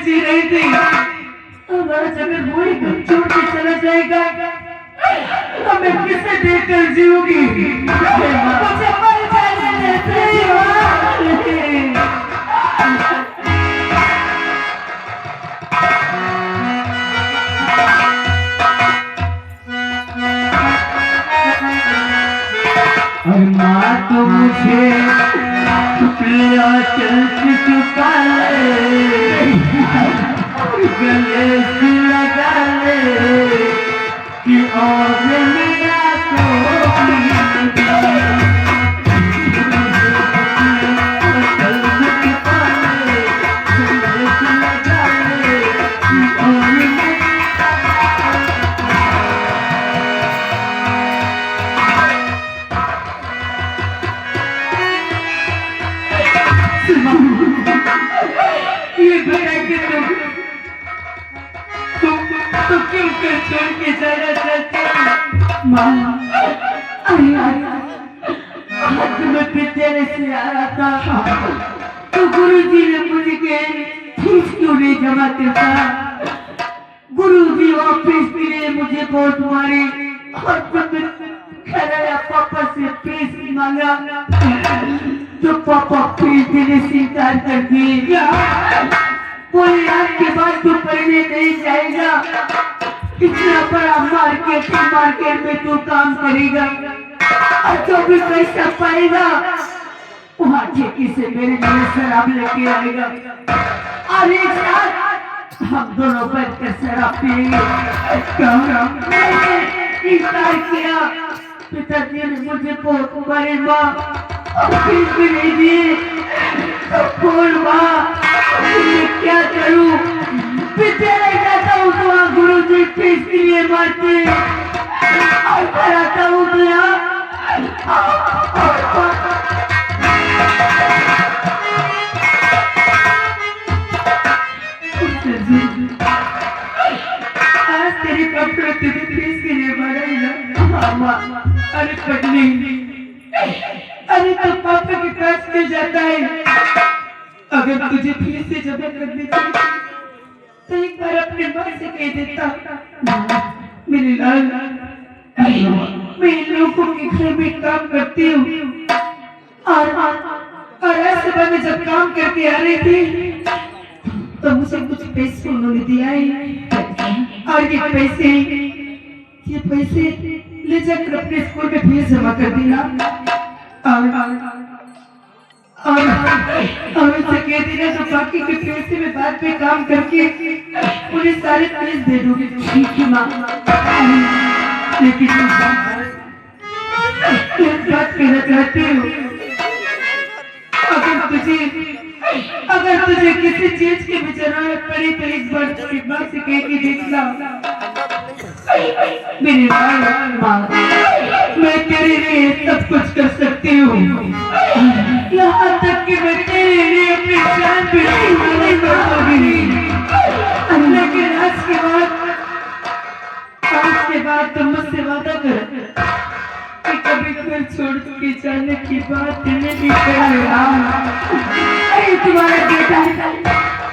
जी रही थी, अब आज अगर वो ही घर छोड़ के चला जाएगा तो मैं किसे देखकर जीऊंगी? मुझे मर जाने दे और माँ तो मुझे चल चुका ले, गले से लगा ले कि और मेरा तो क्यों कर छोड़ के जाना चाहते हो? माँ, अरे आज मैं फिर तेरे से आ रहा था तो गुरुजी ने मुझे के फीस क्यों नहीं जमा करता? गुरुजी ऑफिस के लिए मुझे बहुत मारे और खराया पापा से फीस मांगा तो पापा फीस देने से इनकार कर दिए। बोले आज के बाद तू पढ़ने नहीं जाएगा, इतना बड़ा मार्केट में तू काम करेगा और जो भी पैसा पाएगा वहाँ ठेके से मेरे लिए शराब लेके आएगा और एक साथ हम दोनों बैठकर शराब पिएंगे। मैंने इनकार किया, पिताजी ने मुझे बहुत मारे माँ और फीस भी नहीं दिए तो बोल माँ क्या करूं? विद्यालय जाता हूँ तो वहाँ गुरु जी फीस के लिए मारते और घर आता हूँ तो यहाँ आज तेरी पापा तुझे फीस के लिए मारा ही ना। अरे पत्नी, अरे तो पापा के पास में जाता है, अगर तुझे फिर से जमा करनी चाहिए तो एक बार अपने माँ से कह देता, मेरे लाल मैं इन लोगों के घर में काम करती हूँ और ऐसे मैं जब काम करके आ रही थी तो मुझे कुछ पैसे उन्होंने दिया है और ये पैसे ले जाकर अपने स्कूल में फीस जमा कर देना और उसे कह देना तो बाकी के पैसे में बाद में काम करके उन्हें सारे फीस दे दूंगी। ठीक है माँ, लेकिन बात कहना चाहती हूँ, अगर तुझे किसी चीज की भी जरूरत पड़ी तो एक बार तेरी माँ से कह के देखना। मेरी माँ, मैं तेरे लिए सब कुछ कर सकती हूँ, यहाँ तक कि मैं तेरे लिए अपनी जान भी नहीं मारूंगी। लेकिन आज के बाद तुम मुझसे वादा कर कि कभी फिर छोड़ के जाने की बात नहीं करेगा। अरे तुम्हारा बेटा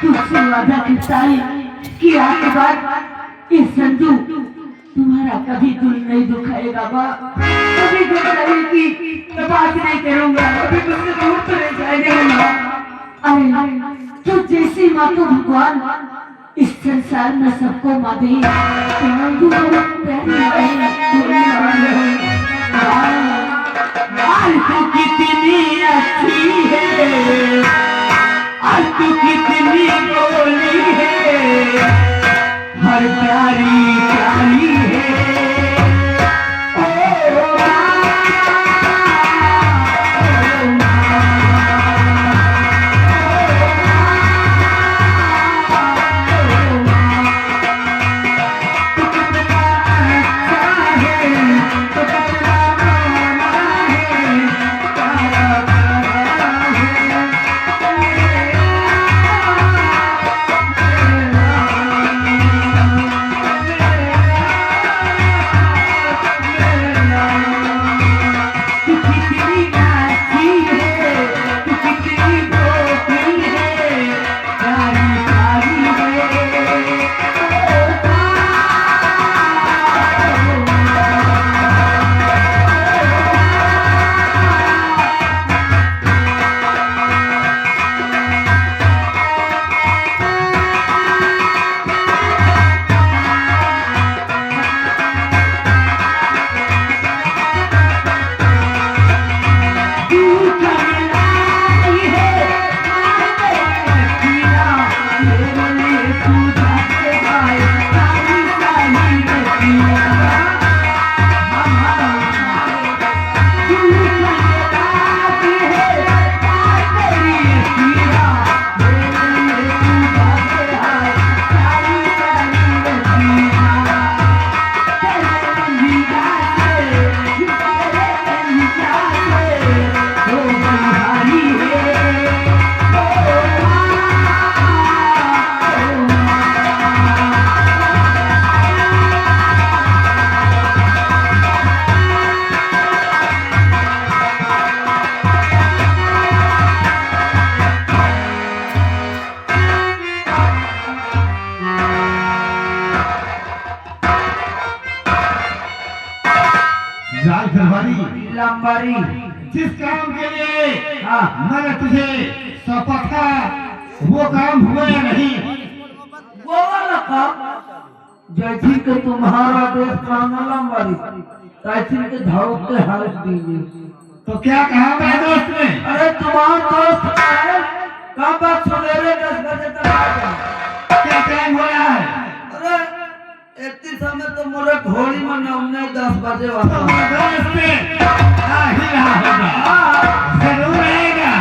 तुझसे वादा करता है कि आज के बाद ये संजू तुम्हारा कभी दिल नहीं दुखाएगा। कभी दुखाएगी तो बात नहीं करूंगा, कभी मुझसे दूर तो नहीं जाएगा। अरे तो जैसी माँ को भगवान इस संसार में सबको माँ दे, तू कितनी अच्छी है, तू कितनी बोली है, हर प्यारी प्यारी है। लंबारी, जिस काम के लिए हाँ मैंने तुझे सौंपा था वो काम हुआ या नहीं? वो वाला काम जैसी के तुम्हारा दोस्त मांगा लंबारी, तैसी के धाव के हालत दीजिए। तो क्या कहा मेरे दोस्त ने? अरे तुम्हारा दोस्त है, कब बात सुनेरे 10 बजे तक आ जाओ। क्या टाइम हो रहा है? अरे इतनी समय तो मोरे घोड़ी में नौने 10 बजे तो वाला। मेरे दोस्त ने आ ही रहा होगा, हाँ जरूर आएगा।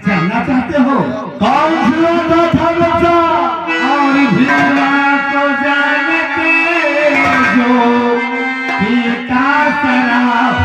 जानना चाहते हो कौन झूला था बच्चा? और झूला को जानते जो पीता शराब।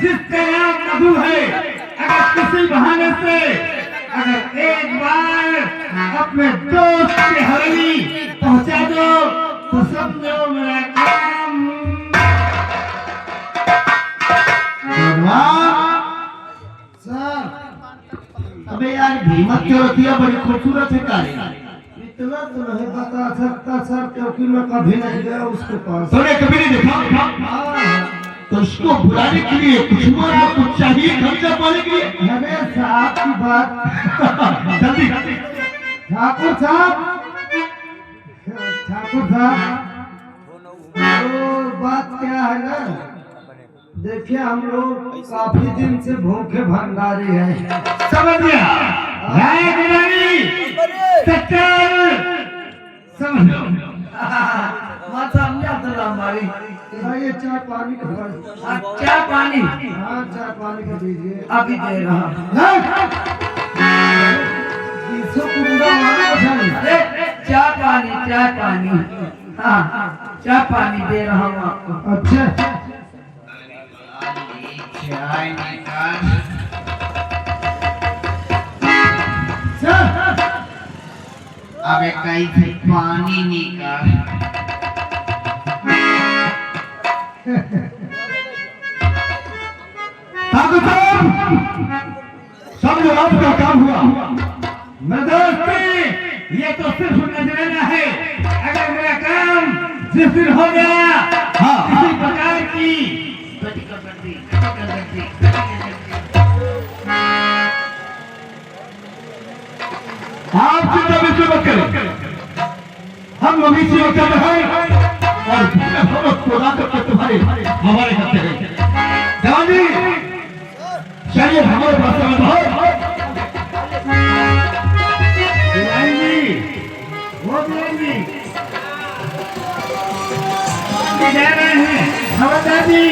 जिसका नाम मधु है, अगर किसी बहाने से अगर एक बार अपने दोस्त की हवेली पहुंचा दो तो समझो मेरा काम। सर, अबे यार भीमत क्यों रखी है? बड़ी खूबसूरत है कारी। इतना तो नहीं बता सकता सर, क्योंकि मैं कभी नहीं गया उसके पास। तूने कभी नहीं देखा? तो उसको बुलाने के लिए कुछ कुछ चाहिए, खर्चा पाने के लिए। अरे साहब की बात जल्दी ठाकुर साहब, ठाकुर साहब, तो बात क्या है ना, देखिए हम लोग काफी दिन से भूखे भंडारी हैं, समझ गया? समझ लो हमारी ये चाय पानी का। चाय पानी? हाँ चाय पानी का दीजिए, अभी दे रहा हूँ। चाय पानी, चाय पानी, हाँ चाय पानी दे रहा हूँ आपको। अच्छा चाय निकाल। अबे कहीं से पानी निकाल। समझो आपका काम हुआ। मेरे दोस्त ये तो सिर्फ नजराना है, अगर मेरा काम जिस दिन हो गया किसी प्रकार की आप चिंता बिल्कुल मत करें, हम मवेशी कर रहे हैं और खुदा करके तुम्हारे हमारे करते हैं। जवानी चलिए हमारे पास वो जा रहे हैं। खबरदार जी,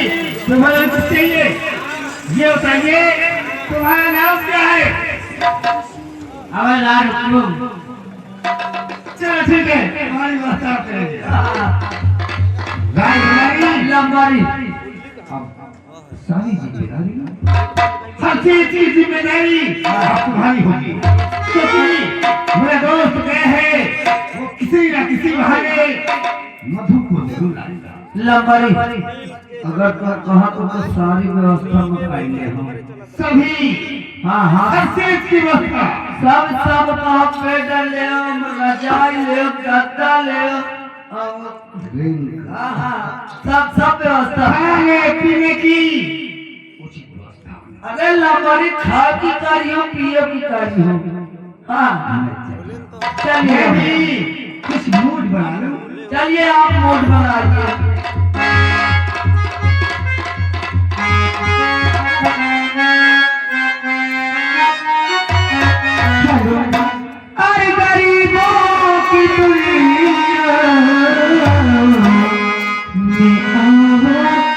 तुम्हारा कुछ चाहिए ये बताइए, तुम्हारा नाम क्या है? हवलदार हुकुम। चलो ठीक है हमारी बात आप करेंगे गाड़ी लंबारी सारी जिम्मेदारी हर चीज की जिम्मेदारी तुम्हारी होगी क्योंकि मेरे दोस्त गए हैं वो किसी न किसी बहाने मधु को जरूर लाएगा लंबारी अगर कहा तो सारी व्यवस्था में पाएंगे हम सभी हाँ हाँ हर चीज की व्यवस्था सब कहा पेट ले रजाई ले गद्दा ले हाँ हाँ सब व्यवस्था खाने पीने की उचित व्यवस्था अरे लंबारी खा की कारी हो पियो की कारी हो हाँ चलिए भी कुछ मूड बना लो चलिए आप मूड बनाइए अरे गरीबों की दुनिया में आवत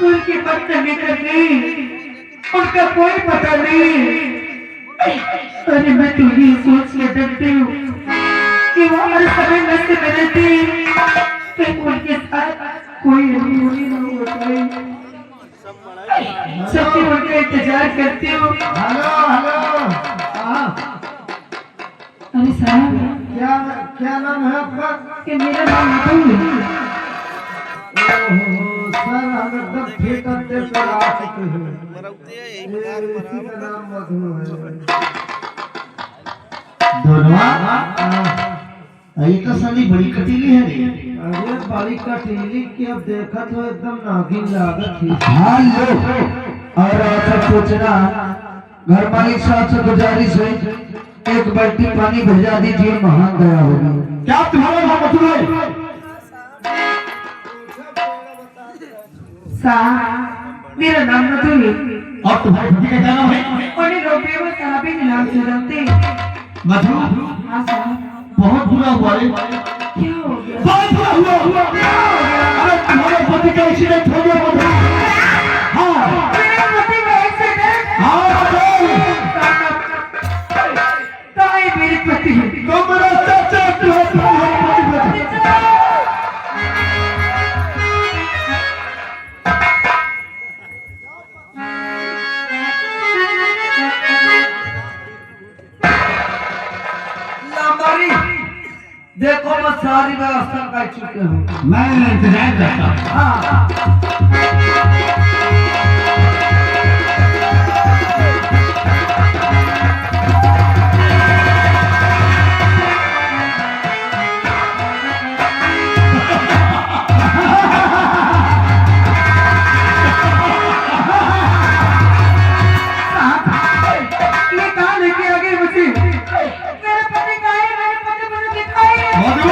उनके बदतमीजी करने उनका कोई पता नहीं। अरे मैं तो ये सोच के डरती हूँ कि वो हर समय नशे में रहती कहीं उनके साथ कोई अनहोनी न हो जाए। सबकी उनका इंतजार करती हूँ। हेलो हेलो अरे साहब क्या क्या नाम है आपका? कि मेरा नाम मधु है। ओहो सर हम एकदम ठीक करते पर आ चुके हैं। इसी का नाम मधु है। दोनों ये तो साली बड़ी कटीली है रे। अरे बड़ी कटीली की अब देखा तो एकदम नागिन लागत थी। हाँ लो और ऐसा सोचना घर मालिक साहब से गुजारिश है एक बाल्टी पानी भिजा दीजिए महान दया होगी। क्या तुम्हारा नाम मधु है? साहब मेरा नाम मधु है। और तुम्हारे पति का क्या नाम है? उन्हें रुपये में साहब के नाम से जानते। मधु हाँ साहब बहुत बुरा हुआ रे। क्या हो गया? बहुत बुरा हुआ। अरे तुम्हारे पति का एक्सीडेंट हो गया मधु। हाँ मेरे पति का एक्सीडेंट? हाँ ताई मेरे पति तो मेरा चाचा तुम्हारे पति देखो मैं सारी व्यवस्था कर चुके हूँ। मैं इंतजार करता हूँ। हाँ ये कहाँ लेके आ गए मुझे? मेरे पति कहाँ है? मेरे पति मुझे दिखाइए। मधु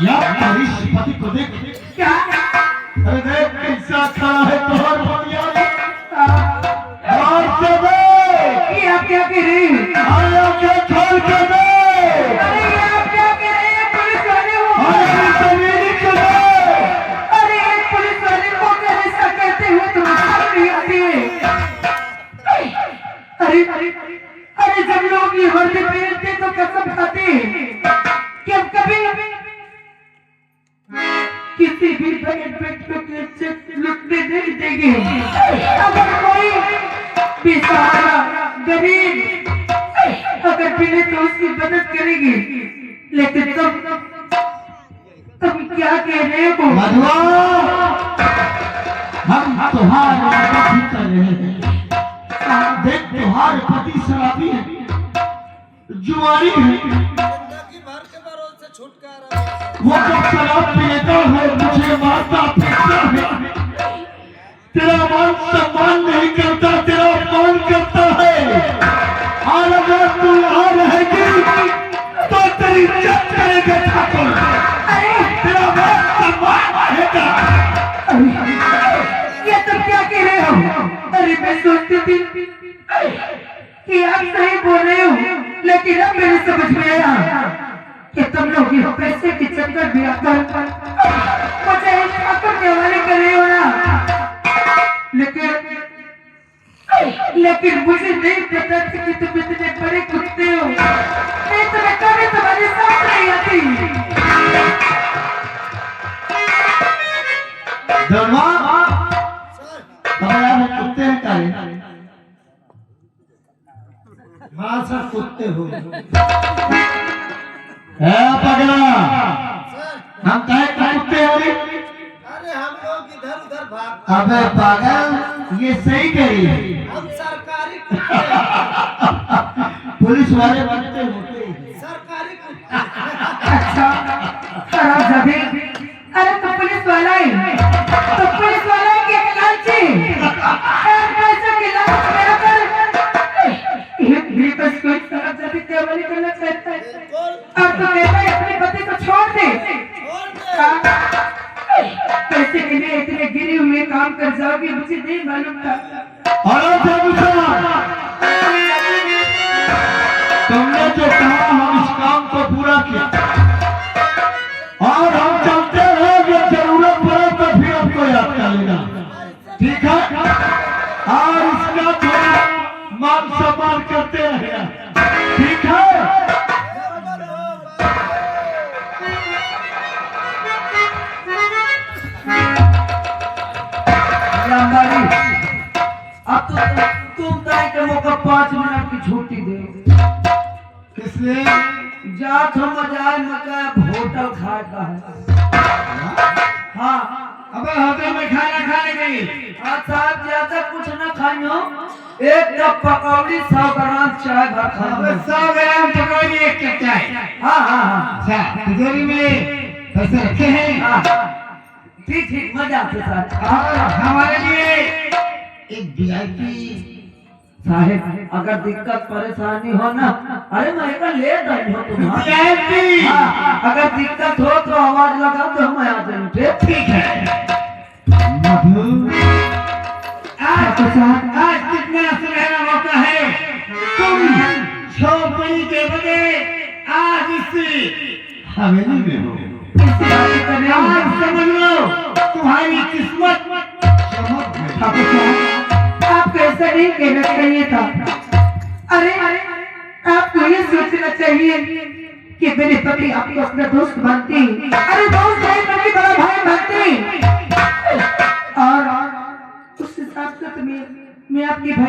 या पति को देख। क्या? अरे देख कैसा खड़ा है तोहर बनिया ये आप क्या कह रहे हैं? खोल के दे। अरे ये आप क्या कह रहे हैं? पुलिस वाले हो? अरे एक पुलिस वाले को अगर ऐसा कहते हो तो शर्म नहीं आती है? अरे अरे अरे जब लोग ये वर्दी पहनते तो कसम खाते कि हम कभी किसी भी बहन पे लुटने नहीं देंगे। अगर कोई बेसहारा गरीब अगर मिले तो उसकी मदद करेगी, लेकिन तुम क्या कह रहे हो? मधुआ, हम तुम्हारी मदद ही कर रहे हैं। देख तुम्हारे पति शराबी है, जुआरी है, वो जब शराब पीता है मुझे मारता पीटता है, तेरा मान सम्मान नहीं करता, तेरा अपमान करता है। और अगर तू यहाँ रहेगी तो तेरी इज्जत करेगा ठाकुर, तेरा मान सम्मान रहेगा। ये तुम क्या कह रहे हो? अरे मैं सोचती थी कि आप सही बोल रहे हो, लेकिन अब मेरे समझ में आया कि तुम लोग ये पैसे के चक्कर में आकर मुझे इस ठाकुर के हवाले कर रहे हो ना। लेकिन मुझे नहीं पता था कि तुम इतने बड़े कुत्ते हो। नहीं तो मैं कभी तुम्हारे साथ नहीं आती। धर्मा, हमारा कुत्ते हैं काले। हाँ सर, कुत्ते हो। पगला, हम कहे कुत्ते हो? अरे हम लोग इधर उधर भाग। अबे पागल, ये सही करी। हम सरकारी पुलिस वाले बनते होते हैं। सरकारी अच्छा, खराब जबी। अरे तो पुलिस वाला है, तो पुलिस वाला है कि लालची? पैसे की लालच मेरा पर ये बस कोई खराब जबी के हवाले करना चाहता है। अब तो कहता है अपने पति को छोड़ दे। पैसे के लिए इतने गिरे हुए काम कर जाओगे, मुझे नहीं मालूम था। तुमने जो कहा हम इस काम को पूरा किया, और हम चलते हैं, जब जरूरत पड़े तो फिर हमको याद कर लेना, ठीक है? और इसका थोड़ा मान सम्मान करते रहेगा, ठीक है? अब तो तुम तय के मौका 5 मिनट की छुट्टी दे। किसने? जा मजाए मका होटल खाए का है। हाँ, अबे होटल में खाना खाने गई? साहब ज्यादा कुछ न खाइयो, एक कप पकौड़ी 100 ग्राम चाय भर खाओ। 100 ग्राम पकौड़ी, 1 कप चाय। हाँ हाँ हाँ, अच्छा, तिजोरी में पैसे रखे हैं? हाँ, ठीक ठीक, मजा आते साथ। और हमारे लिए एक VIP साहेब, अगर दिक्कत परेशानी हो ना, अरे मैं एक ले गई हो तुम्हारा। VIP, हाँ, अगर दिक्कत हो तो आवाज लगा तो मैं आ जाऊंगे। ठीक है। मधु, आज कितना सुनहरा मौका है, तुम झोपड़ी के बगैर आज इस हवेली में हो। आज समझ लो तुम्हारी किस्मत चमक गई। आपको ऐसा नहीं कहना चाहिए था। अरे आपको ये सोचना चाहिए कि मेरे पति आपको अपना दोस्त मानती, अरे दोस्त नहीं बल्कि बड़ा भाई मानती, और उस हिसाब से तो मैं आपकी भाई